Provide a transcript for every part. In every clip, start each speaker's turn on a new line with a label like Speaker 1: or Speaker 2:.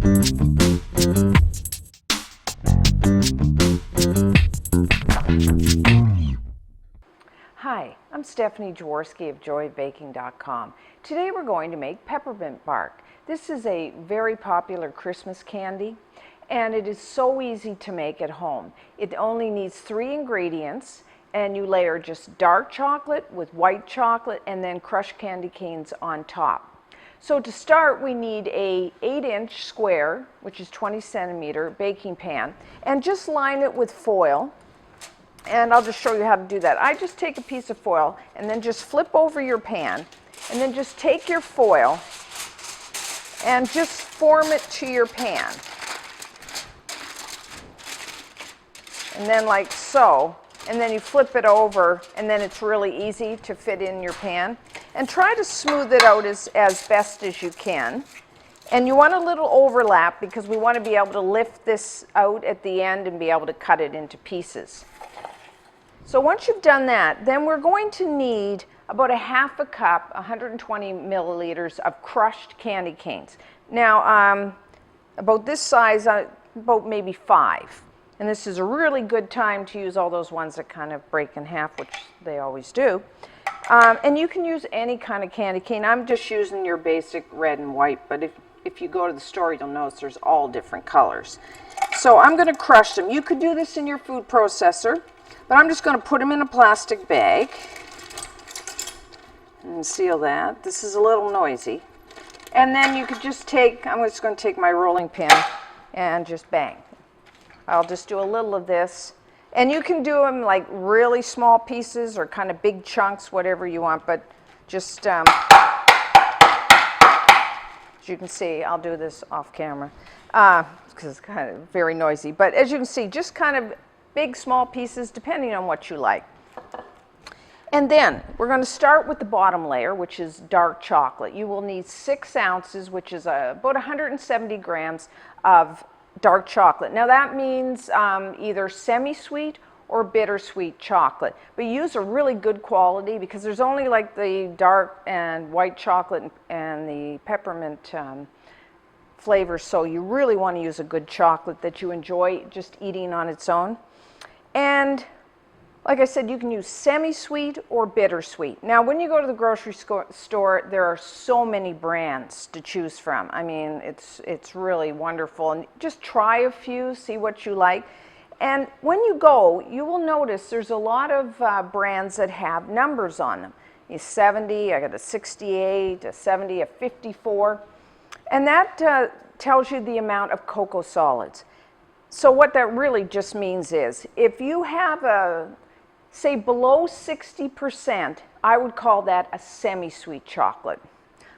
Speaker 1: Hi, I'm Stephanie Jaworski of joyofbaking.com. Today we're going to make peppermint bark. This is a very popular Christmas candy and it is so easy to make at home. It only needs 3 ingredients and you layer just dark chocolate with white chocolate and then crushed candy canes on top. So to start, we need a 8-inch square, which is 20 centimeter baking pan, and just line it with foil. And I'll just show you how to do that. I just take a piece of foil and then just flip over your pan and then just take your foil and just form it to your pan. And then like so, and then you flip it over and then it's really easy to fit in your pan. And try to smooth it out as best as you can. And you want a little overlap because we want to be able to lift this out at the end and be able to cut it into pieces. So once you've done that, then we're going to need about a half a cup, 120 milliliters of crushed candy canes. Now, about this size, about maybe 5. And this is a really good time to use all those ones that kind of break in half, which they always do. And you can use any kind of candy cane. I'm just using your basic red and white, but if you go to the store, you'll notice there's all different colors. So I'm going to crush them. You could do this in your food processor. But I'm just going to put them in a plastic bag and seal that. This is a little noisy. And then you could just take, I'm just going to take my rolling pin and just bang. I'll just do a little of this. And you can do them like really small pieces or kind of big chunks, whatever you want. But just, as you can see, I'll do this off camera because it's kind of very noisy. But as you can see, just kind of big, small pieces, depending on what you like. And then we're going to start with the bottom layer, which is dark chocolate. You will need 6 ounces, which is about 170 grams of dark chocolate. Now that means either semi-sweet or bittersweet chocolate. But use a really good quality because there's only like the dark and white chocolate and the peppermint flavors. So you really want to use a good chocolate that you enjoy just eating on its own. And like I said, you can use semi-sweet or bittersweet. Now, when you go to the grocery store, there are so many brands to choose from. I mean, it's really wonderful. And just try a few, see what you like. And when you go, you will notice there's a lot of brands that have numbers on them. A 70, I got a 68, a 70, a 54. And that tells you the amount of cocoa solids. So what that really just means is, if you have a, say below 60%, I would call that a semi-sweet chocolate.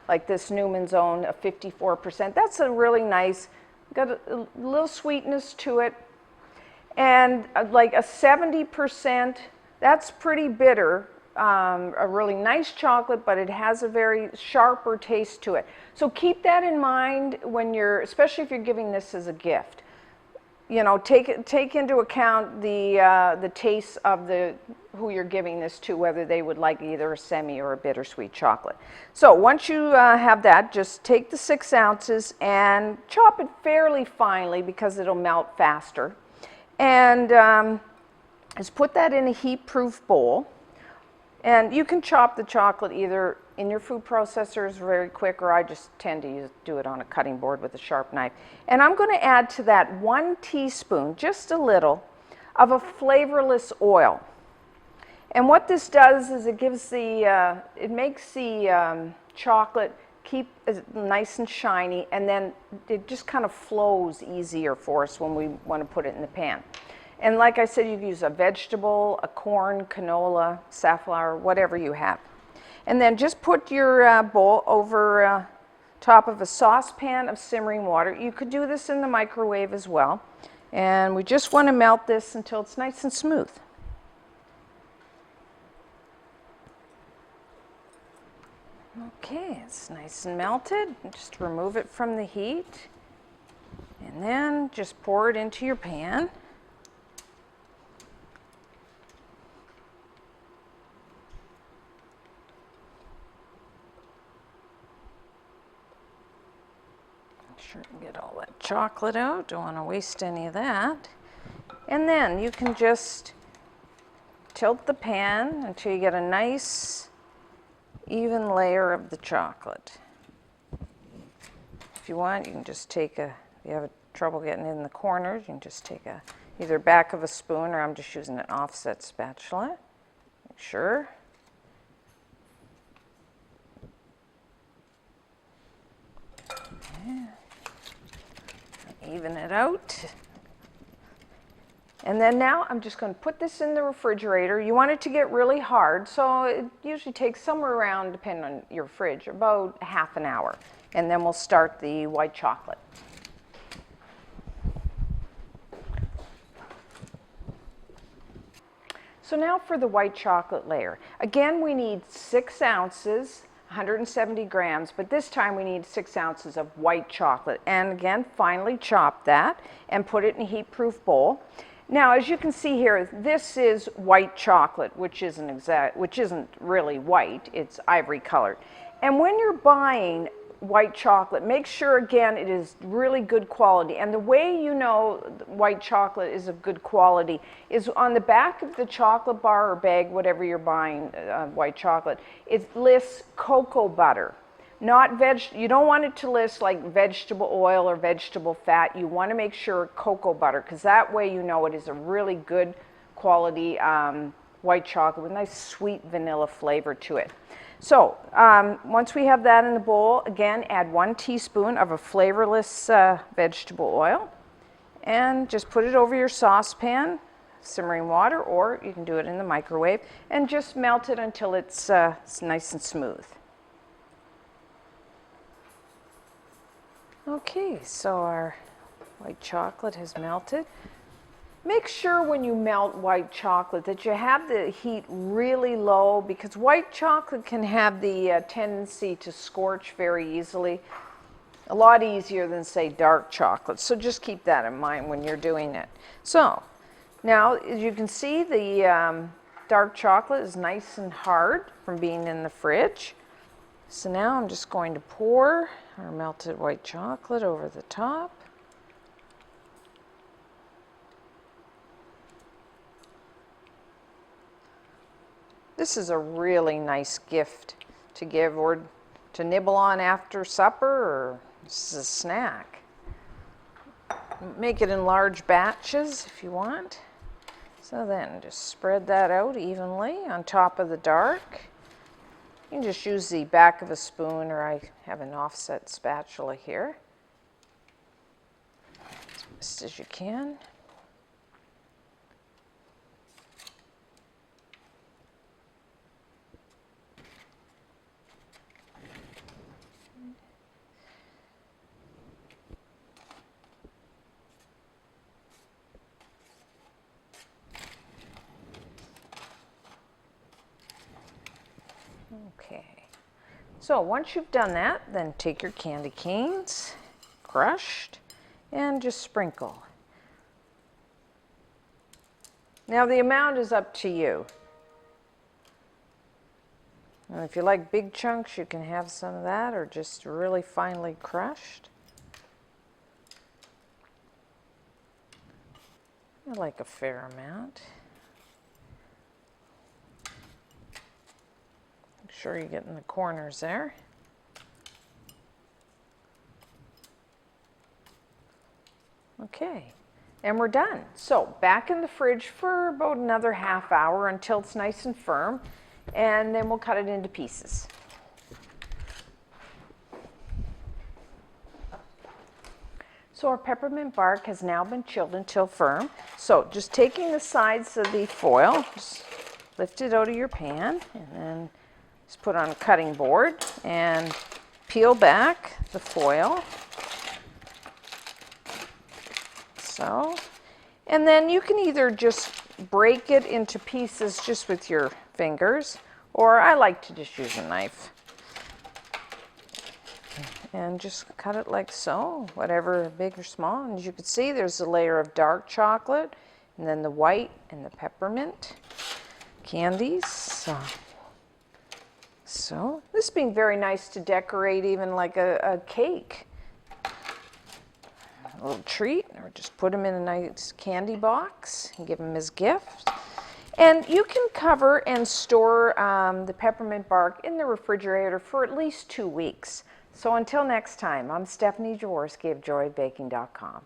Speaker 1: Like this Newman's Own, a 54%. That's a really nice, got a little sweetness to it. And like a 70%, that's pretty bitter. A really nice chocolate, but it has a very sharper taste to it. So keep that in mind when you're, especially if you're giving this as a gift. You know, take into account the taste of who you're giving this to, whether they would like either a semi or a bittersweet chocolate. So once you have that, just take the 6 ounces and chop it fairly finely because it'll melt faster. And just put that in a heat-proof bowl. And you can chop the chocolate either in your food processors very quick, or I just tend to do it on a cutting board with a sharp knife. And I'm going to add to that 1 teaspoon, just a little, of a flavorless oil. And what this does is it gives it makes the chocolate keep nice and shiny, and then it just kind of flows easier for us when we want to put it in the pan. And like I said, you can use a vegetable, a corn, canola, safflower, whatever you have. And then just put your bowl over top of a saucepan of simmering water. You could do this in the microwave as well. And we just want to melt this until it's nice and smooth. Okay, it's nice and melted. Just remove it from the heat. And then just pour it into your pan. Make sure to get all all that chocolate out. Don't want to waste any of that. And then you can just tilt the pan until you get a nice even layer of the chocolate. If you want, you can just take if you have trouble getting in the corners, you can just take either back of a spoon, or I'm just using an offset spatula. Make sure. Okay. Even it out. And then now I'm just going to put this in the refrigerator. You want it to get really hard, so it usually takes somewhere around, depending on your fridge, about half an hour. And then we'll start the white chocolate. So now for the white chocolate layer. Again, we need 6 ounces, 170 grams, but this time we need 6 ounces of white chocolate. And again, finely chop that and put it in a heat-proof bowl. Now, as you can see here, this is white chocolate, which isn't really white, it's ivory colored. And when you're buying white chocolate, make sure again it is really good quality. And the way you know white chocolate is of good quality is on the back of the chocolate bar or bag, whatever you're buying, white chocolate, it lists cocoa butter. Not you don't want it to list like vegetable oil or vegetable fat. You want to make sure cocoa butter, because that way you know it is a really good quality white chocolate with a nice sweet vanilla flavor to it. So once we have that in the bowl, again, add 1 teaspoon of a flavorless vegetable oil and just put it over your saucepan, simmering water, or you can do it in the microwave, and just melt it until it's nice and smooth. Okay, so our white chocolate has melted. Make sure when you melt white chocolate that you have the heat really low, because white chocolate can have the tendency to scorch very easily. A lot easier than, say, dark chocolate. So just keep that in mind when you're doing it. So now, as you can see, the dark chocolate is nice and hard from being in the fridge. So now I'm just going to pour our melted white chocolate over the top. This is a really nice gift to give or to nibble on after supper, or this is a snack. Make it in large batches if you want. So then just spread that out evenly on top of the dark. You can just use the back of a spoon, or I have an offset spatula here, as best as you can. Okay, so once you've done that, then take your candy canes, crushed, and just sprinkle. Now the amount is up to you. And if you like big chunks, you can have some of that, or just really finely crushed. I like a fair amount. Sure you get in the corners there. Okay, and we're done. So back in the fridge for about another half hour until it's nice and firm, and then we'll cut it into pieces. So our peppermint bark has now been chilled until firm. So just taking the sides of the foil, just lift it out of your pan, and then just put on a cutting board and peel back the foil. So, and then you can either just break it into pieces just with your fingers, or I like to just use a knife. And just cut it like so, whatever, big or small. And as you can see, there's a layer of dark chocolate, and then the white and the peppermint candies. So this being very nice to decorate even like a cake. a little treat, or just put him in a nice candy box and give him his gift. And you can cover and store the peppermint bark in the refrigerator for at least 2 weeks. So until next time, I'm Stephanie Jaworski of joyofbaking.com.